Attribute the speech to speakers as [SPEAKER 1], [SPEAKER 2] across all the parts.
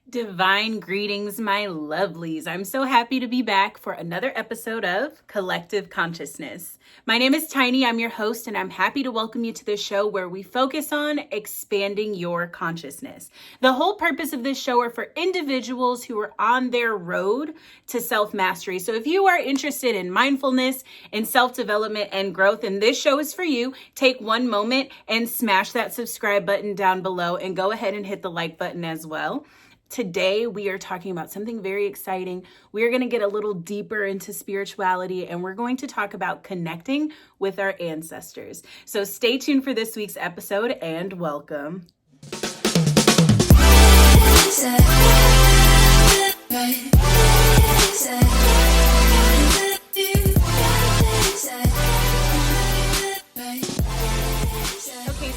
[SPEAKER 1] Divine greetings, my lovelies. I'm so happy to be back for another episode of Collective Consciousness. My name is Tiny. I'm your host, and I'm happy to welcome you to this show where we focus on expanding your consciousness. The whole purpose of this show are for individuals who are on their road to self-mastery. So if you are interested in mindfulness and self-development and growth, and this show is for you, take one moment and smash that subscribe button down below and go ahead and hit the like button as well. Today, we are talking about something very exciting. We are going to get a little deeper into spirituality, and we're going to talk about connecting with our ancestors. So stay tuned for this week's episode, and welcome.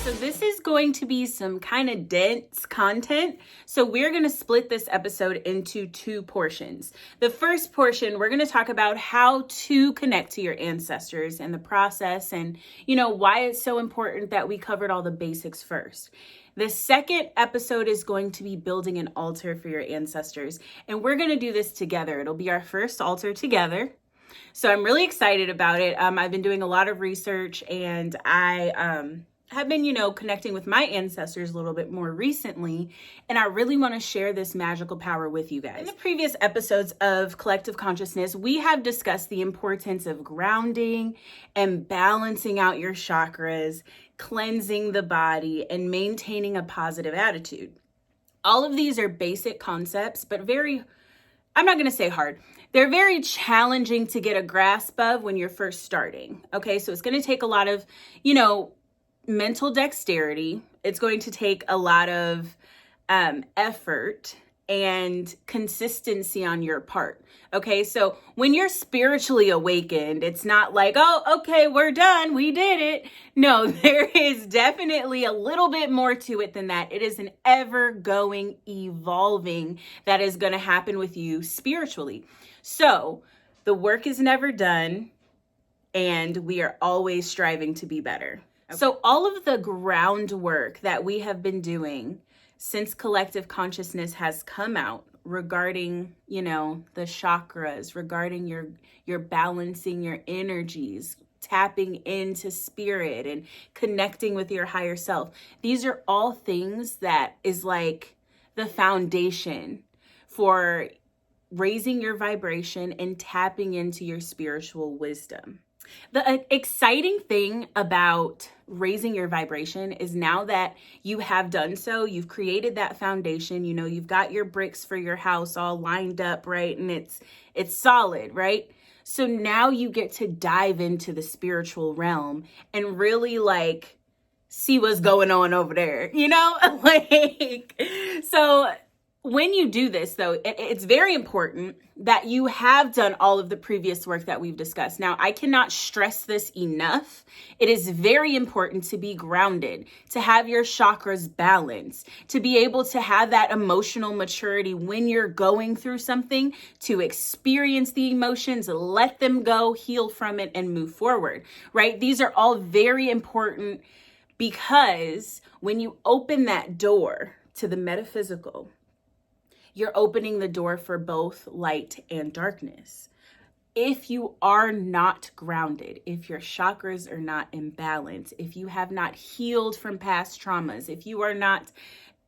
[SPEAKER 1] So this is going to be some kind of dense content. So we're going to split this episode into two portions. The first portion, we're going to talk about how to connect to your ancestors and the process and, why it's so important that we covered all the basics first. The second episode is going to be building an altar for your ancestors. And we're going to do this together. It'll be our first altar together. So I'm really excited about it. I've been doing a lot of research, and I have been, connecting with my ancestors a little bit more recently, and I really want to share this magical power with you guys. In the previous episodes of Collective Consciousness, we have discussed the importance of grounding and balancing out your chakras, cleansing the body, and maintaining a positive attitude. All of these are basic concepts, but I'm not going to say hard. They're very challenging to get a grasp of when you're first starting. Okay, so it's going to take a lot of, mental dexterity. It's going to take a lot of effort and consistency on your part. Okay, so when you're spiritually awakened, it's not like, oh, okay, we're done, we did it. No, there is definitely a little bit more to it than that. It is an ever-going evolving that is going to happen with you spiritually. So the work is never done, and we are always striving to be better. Okay. So all of the groundwork that we have been doing since Collective Consciousness has come out regarding, the chakras, regarding your balancing your energies, tapping into spirit and connecting with your higher self. These are all things that is like the foundation for raising your vibration and tapping into your spiritual wisdom. The exciting thing about raising your vibration is now that you have done so, you've created that foundation, you've got your bricks for your house all lined up, right? And it's solid, right? So now you get to dive into the spiritual realm and really see what's going on over there, so when you do this, though, it's very important that you have done all of the previous work that we've discussed. Now, I cannot stress this enough. It is very important to be grounded, to have your chakras balanced, to be able to have that emotional maturity when you're going through something, to experience the emotions, let them go, heal from it, and move forward, right? These are all very important because when you open that door to the metaphysical, you're opening the door for both light and darkness. If you are not grounded, if your chakras are not in balance, if you have not healed from past traumas, if you are not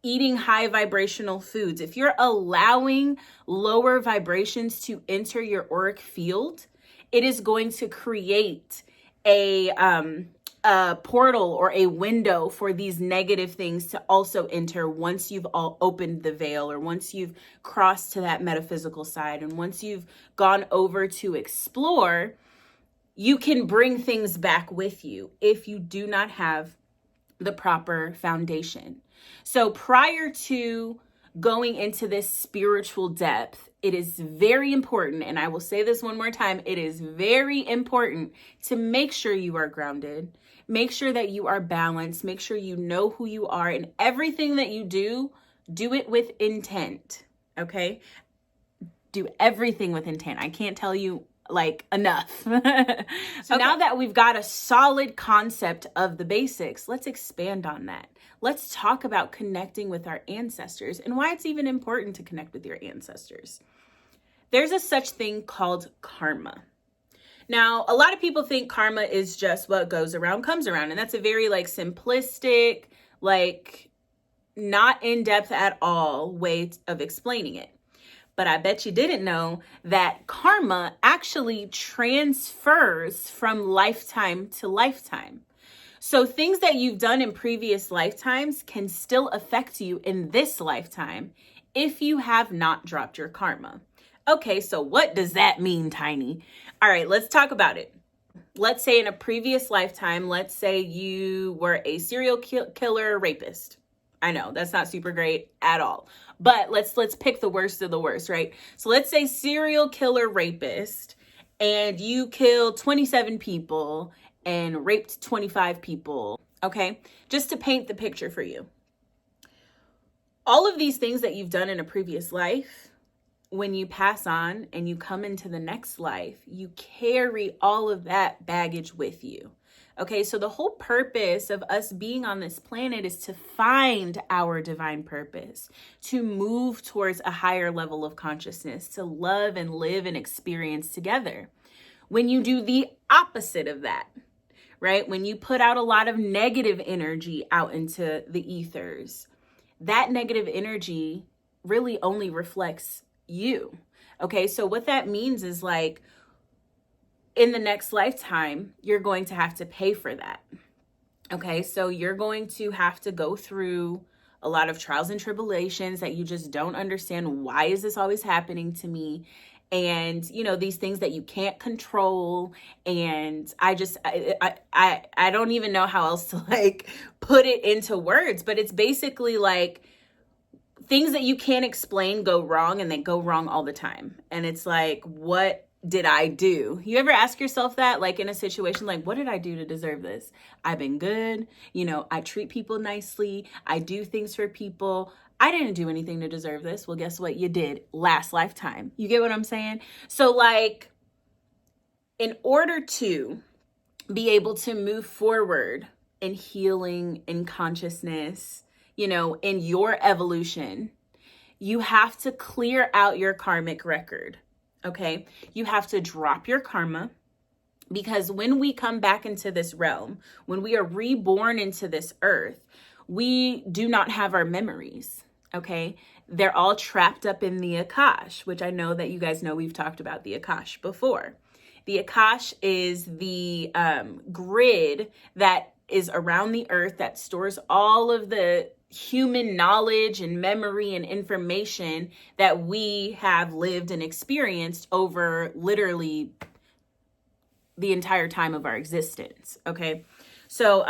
[SPEAKER 1] eating high vibrational foods, if you're allowing lower vibrations to enter your auric field, it is going to create a portal or a window for these negative things to also enter once you've all opened the veil, or once you've crossed to that metaphysical side, and once you've gone over to explore. You can bring things back with you if you do not have the proper foundation. So prior to going into this spiritual depth, it is very important, and I will say this one more time, it is very important to make sure you are grounded, make sure that you are balanced, make sure you know who you are, and everything that you do it with intent, okay? Do everything with intent. I can't tell you like enough. So now that we've got a solid concept of the basics, let's expand on that. Let's talk about connecting with our ancestors and why it's even important to connect with your ancestors. There's a such thing called karma. Now, a lot of people think karma is just what goes around comes around. And that's a very like simplistic, like not in depth at all way of explaining it. But I bet you didn't know that karma actually transfers from lifetime to lifetime. So things that you've done in previous lifetimes can still affect you in this lifetime if you have not dropped your karma. Okay, so what does that mean, Tiny? All right, let's talk about it. Let's say in a previous lifetime, let's say you were a serial killer rapist. I know that's not super great at all, but let's pick the worst of the worst, right? So let's say serial killer rapist, and you killed 27 people and raped 25 people, okay? Just to paint the picture for you. All of these things that you've done in a previous life, when you pass on and you come into the next life, you carry all of that baggage with you. Okay, so the whole purpose of us being on this planet is to find our divine purpose, to move towards a higher level of consciousness, to love and live and experience together. When you do the opposite of that, right? When you put out a lot of negative energy out into the ethers, that negative energy really only reflects you. Okay, so what that means is like in the next lifetime, you're going to have to pay for that. Okay, so you're going to have to go through a lot of trials and tribulations that you just don't understand. Why is this always happening to me? And, you know, these things that you can't control. And I don't even know how else to like put it into words, but it's basically like things that you can't explain go wrong, and they go wrong all the time. And it's like, what did I do? You ever ask yourself that, like in a situation, like, what did I do to deserve this? I've been good. You know, I treat people nicely. I do things for people. I didn't do anything to deserve this. Well, guess what? You did last lifetime. You get what I'm saying? So like, in order to be able to move forward in healing, in consciousness, you know, in your evolution, you have to clear out your karmic record. Okay, you have to drop your karma, because when we come back into this realm, when we are reborn into this earth, we do not have our memories. Okay, they're all trapped up in the Akash, which I know that you guys know we've talked about the Akash before. The Akash is the grid that is around the earth that stores all of the human knowledge and memory and information that we have lived and experienced over literally the entire time of our existence. Okay, so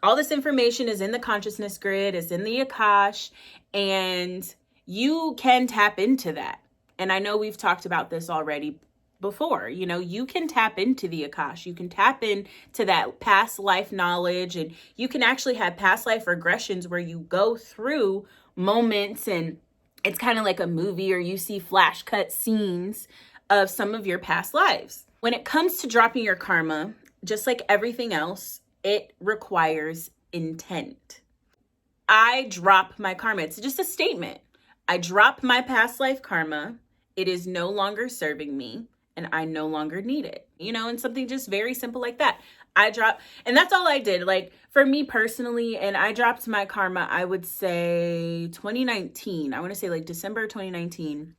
[SPEAKER 1] all this information is in the consciousness grid, is in the Akash, and you can tap into that. And I know we've talked about this already before. You know, you can tap into the Akash, you can tap into that past life knowledge, and you can actually have past life regressions where you go through moments and it's kind of like a movie, or you see flash cut scenes of some of your past lives. When it comes to dropping your karma, just like everything else, it requires intent. I drop my karma. It's just a statement. I drop my past life karma. It is no longer serving me, and I no longer need it, you know, and something just very simple like that. I dropped, and that's all I did. Like for me personally, and I dropped my karma, I would say 2019. I want to say like December 2019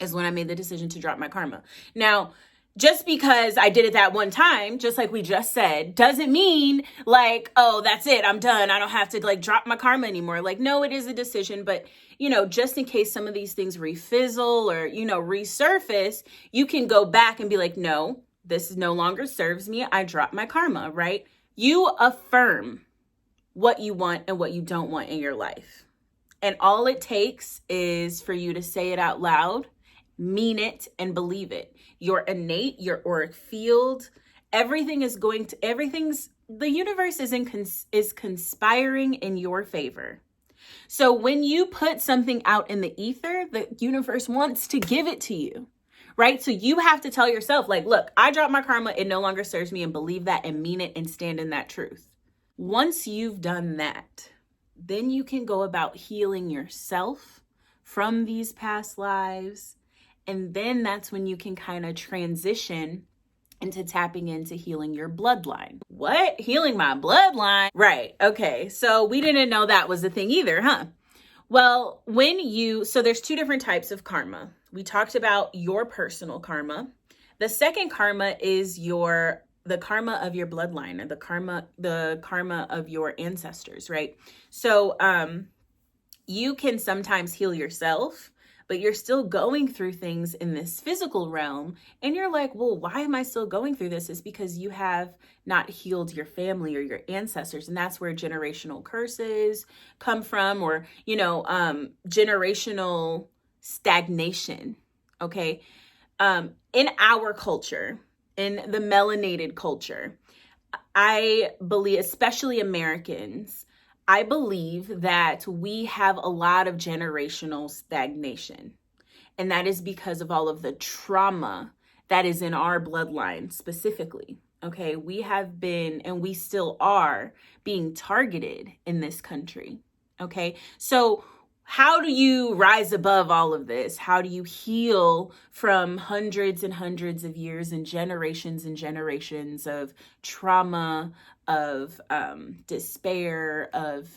[SPEAKER 1] is when I made the decision to drop my karma. Now, just because I did it that one time, just like we just said, doesn't mean like, oh, that's it, I'm done, I don't have to like drop my karma anymore. Like, no, it is a decision, but you know, just in case some of these things refizzle or, you know, resurface, you can go back and be like, no, this no longer serves me, I dropped my karma, right? You affirm what you want and what you don't want in your life. And all it takes is for you to say it out loud, mean it, and believe it. Your innate, your auric field, the universe is conspiring in your favor. So when you put something out in the ether, the universe wants to give it to you, right? So you have to tell yourself, like, look, I dropped my karma. It no longer serves me, and believe that and mean it and stand in that truth. Once you've done that, then you can go about healing yourself from these past lives. And then that's when you can kind of transition into tapping into healing your bloodline. What? Healing my bloodline? Right. Okay. So we didn't know that was a thing either, huh? Well, so there's two different types of karma. We talked about your personal karma. The second karma is the karma of your bloodline, or the karma of your ancestors, right? So, you can sometimes heal yourself, but you're still going through things in this physical realm. And you're like, well, why am I still going through this? It's because you have not healed your family or your ancestors. And that's where generational curses come from, or, generational stagnation. Okay. In our culture, in the melanated culture, I believe, especially Americans, I believe that we have a lot of generational stagnation. And that is because of all of the trauma that is in our bloodline specifically. Okay, we have been, and we still are, being targeted in this country. Okay, so how do you rise above all of this? How do you heal from hundreds and hundreds of years and generations of trauma, of despair, of,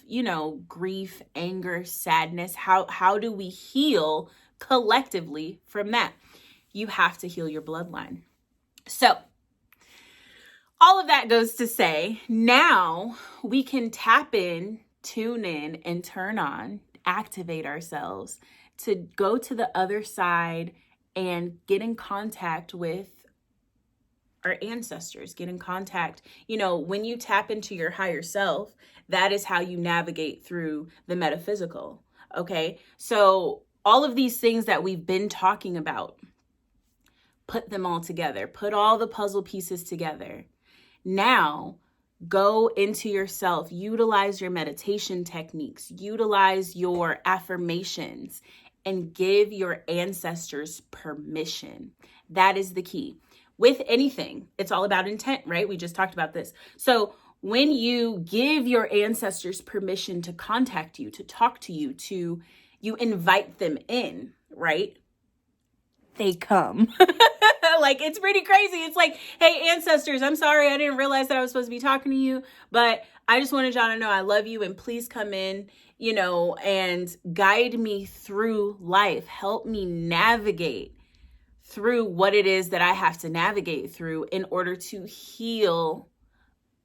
[SPEAKER 1] grief, anger, sadness? How do we heal collectively from that? You have to heal your bloodline. So all of that goes to say, now we can tap in, tune in, and turn on, activate ourselves to go to the other side and get in contact with our ancestors, get in contact. When you tap into your higher self, that is how you navigate through the metaphysical. Okay. So all of these things that we've been talking about, put them all together, put all the puzzle pieces together. Now go into yourself, utilize your meditation techniques, utilize your affirmations, and give your ancestors permission. That is the key. With anything, it's all about intent, right? We just talked about this. So when you give your ancestors permission to contact you, to talk to you, you invite them in, right? They come. Like, it's pretty crazy. It's like, hey, ancestors, I'm sorry. I didn't realize that I was supposed to be talking to you, but I just wanted y'all to know I love you, and please come in, and guide me through life. Help me navigate through what it is that I have to navigate through in order to heal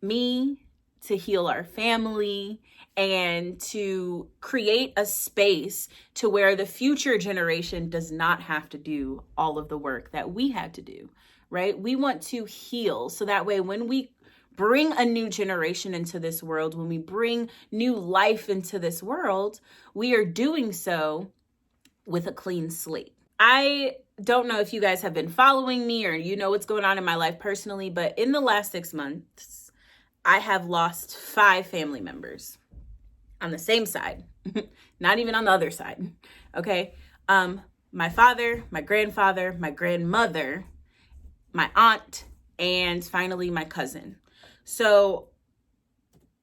[SPEAKER 1] me, to heal our family, and to create a space to where the future generation does not have to do all of the work that we had to do, right? We want to heal so that way when we bring a new generation into this world, when we bring new life into this world, we are doing so with a clean slate. I don't know if you guys have been following me or what's going on in my life personally, but in the last 6 months, I have lost 5 family members on the same side, not even on the other side. Okay. My father, my grandfather, my grandmother, my aunt, and finally my cousin. So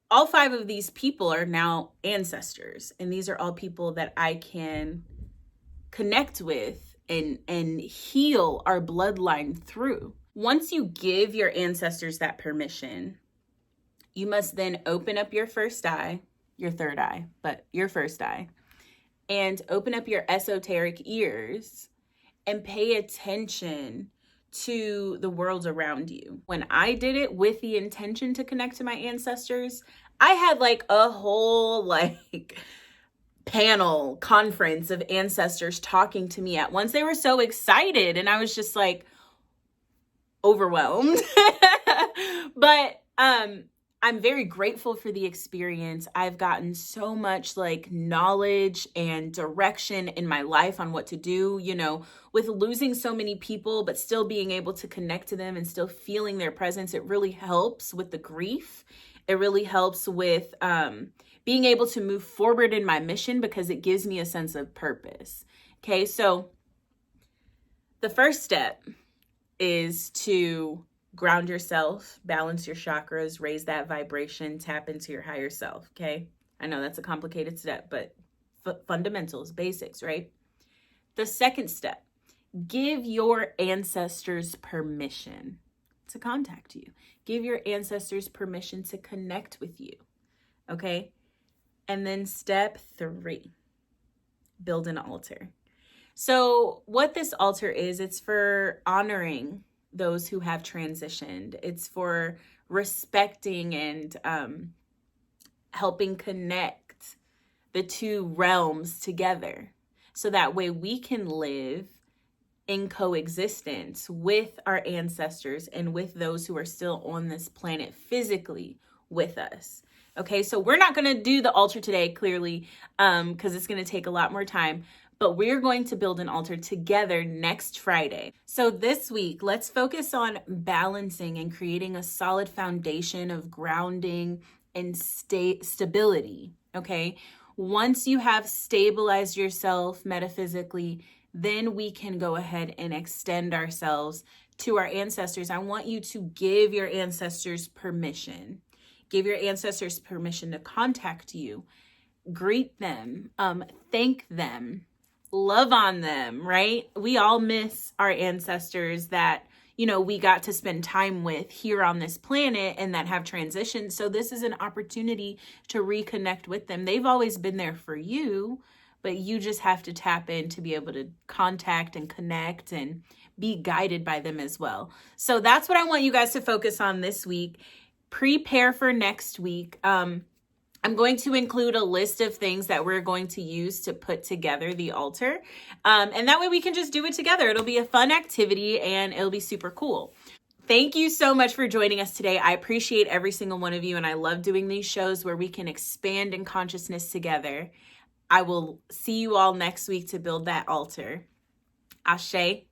[SPEAKER 1] all 5 of these people are now ancestors. And these are all people that I can connect with and heal our bloodline through. Once you give your ancestors that permission, you must then open up your first eye, your third eye, but your first eye, and open up your esoteric ears and pay attention to the world around you. When I did it with the intention to connect to my ancestors, I had like a whole panel conference of ancestors talking to me at once. They were so excited and I was just like overwhelmed. But I'm very grateful for the experience. I've gotten so much knowledge and direction in my life on what to do, with losing so many people, but still being able to connect to them and still feeling their presence. It really helps with the grief. It really helps with being able to move forward in my mission because it gives me a sense of purpose. Okay, so The first step is to ground yourself, balance your chakras, raise that vibration, tap into your higher self, okay? I know that's a complicated step, but fundamentals, basics, right? The second step, give your ancestors permission to contact you. Give your ancestors permission to connect with you, okay? And then step 3, build an altar. So what this altar is, it's for honoring those who have transitioned. It's for respecting and helping connect the two realms together. So that way we can live in coexistence with our ancestors and with those who are still on this planet physically with us. Okay, so we're not going to do the altar today, clearly, because it's going to take a lot more time. But we're going to build an altar together next Friday. So this week, let's focus on balancing and creating a solid foundation of grounding and stability, okay? Once you have stabilized yourself metaphysically, then we can go ahead and extend ourselves to our ancestors. I want you to give your ancestors permission. Give your ancestors permission to contact you, greet them, thank them, love on them, right? We all miss our ancestors that, we got to spend time with here on this planet and that have transitioned. So this is an opportunity to reconnect with them. They've always been there for you, but you just have to tap in to be able to contact and connect and be guided by them as well. So that's what I want you guys to focus on this week. Prepare for next week. I'm going to include a list of things that we're going to use to put together the altar. And that way we can just do it together. It'll be a fun activity and it'll be super cool. Thank you so much for joining us today. I appreciate every single one of you. And I love doing these shows where we can expand in consciousness together. I will see you all next week to build that altar. Asè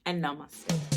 [SPEAKER 1] and Namaste.